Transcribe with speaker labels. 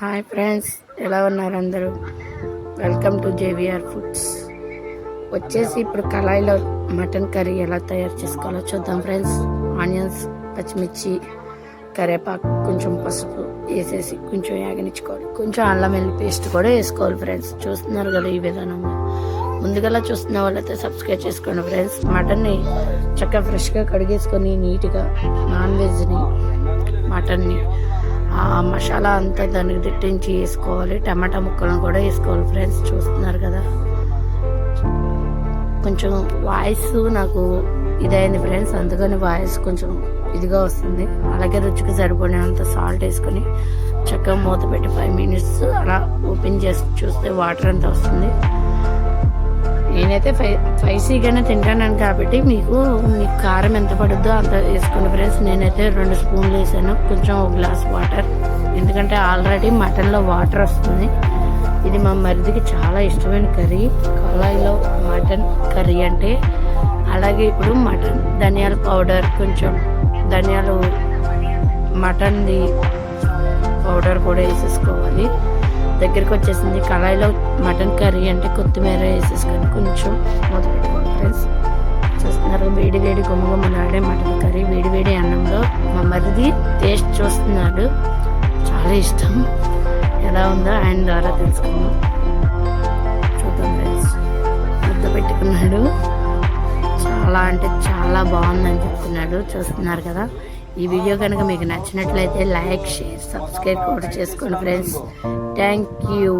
Speaker 1: Hi friends, ఎలా ఉన్నారు అందరూ? Welcome to JVR foods. వచ్చేసి ఇప్పుడు కళాయిలో మటన్ కర్రీ ఎలా తయారు చేసుకోవాలో చూద్దాం ఫ్రెండ్స్. ఆనియన్స్, పచ్చిమిర్చి, కరివేపాకు, కొంచెం పసుపు వేసేసి కొంచెం యాగనిచ్చుకోవాలి. కొంచెం అల్లం వెల్లుల్లి పేస్ట్ కూడా వేసుకోవాలి ఫ్రెండ్స్. చూస్తున్నారు కదా ఈ విధానంలో. ముందుగా చూస్తున్న వాళ్ళైతే సబ్స్క్రైబ్ చేసుకోండి ఫ్రెండ్స్. మటన్ని చక్కగా ఫ్రెష్గా కడిగేసుకొని నీట్గా నాన్ వెజ్ని మటన్ని ఆ మసాలా అంతా దానికి తిట్టించి వేసుకోవాలి. టమాటా ముక్కలను కూడా వేసుకోవాలి ఫ్రెండ్స్. చూస్తున్నారు కదా, కొంచెం వాయిస్ నాకు ఇదైంది ఫ్రెండ్స్, అందుకని వాయిస్ కొంచెం ఇదిగా వస్తుంది. అలాగే రుచికి సరిపడినంత సాల్ట్ వేసుకొని చక్కగా మూత పెట్టి 5 minutes అలా ఓపెన్ చేసి చూస్తే వాటర్ అంతా వస్తుంది. నేనైతే స్పైసీగానే తింటాను కాబట్టి మీకు కారం ఎంత పడుద్దో అంత వేసుకోండి ఫ్రెండ్స్. నేనైతే 2 స్పూన్లు వేసాను, కొంచెం 1 గ్లాస్ వాటర్, ఎందుకంటే ఆల్రెడీ మటన్లో వాటర్ వస్తుంది. ఇది మా మరిదికి చాలా ఇష్టమైన కర్రీ, కళాయిలో మటన్ కర్రీ అంటే. అలాగే ఇప్పుడు మటన్ ధనియాల పౌడర్, కొంచెం ధనియాలు మటన్ది పౌడర్ కూడా వేసేసుకోవాలి. దగ్గరికి వచ్చేసింది. కళాయిలో మటన్ కర్రీ అంటే కొత్తిమీర వేసేసుకొని కొంచెం మూత పెట్టుకోవాలి ఫ్రెండ్స్. చూస్తున్నారు, వేడి వేడి గుమ్మగుమ్మలాడే మటన్ కర్రీ వేడి వేడి అన్నంలో. మా మరిది టేస్ట్ చూస్తున్నాడు, చాలా ఇష్టం. ఎలా ఉందో ఆయన ద్వారా తెలుసుకున్నాం. చూద్దాం ఫ్రెండ్స్. ముద్ద పెట్టుకున్నాడు, చాలా అంటే చాలా బాగుందని చెప్తున్నాడు. చూస్తున్నారు కదా. ఈ వీడియో కనుక మీకు నచ్చినట్లయితే లైక్, షేర్, సబ్స్క్రైబ్ కూడా చేసుకోండి ఫ్రెండ్స్. Thank you.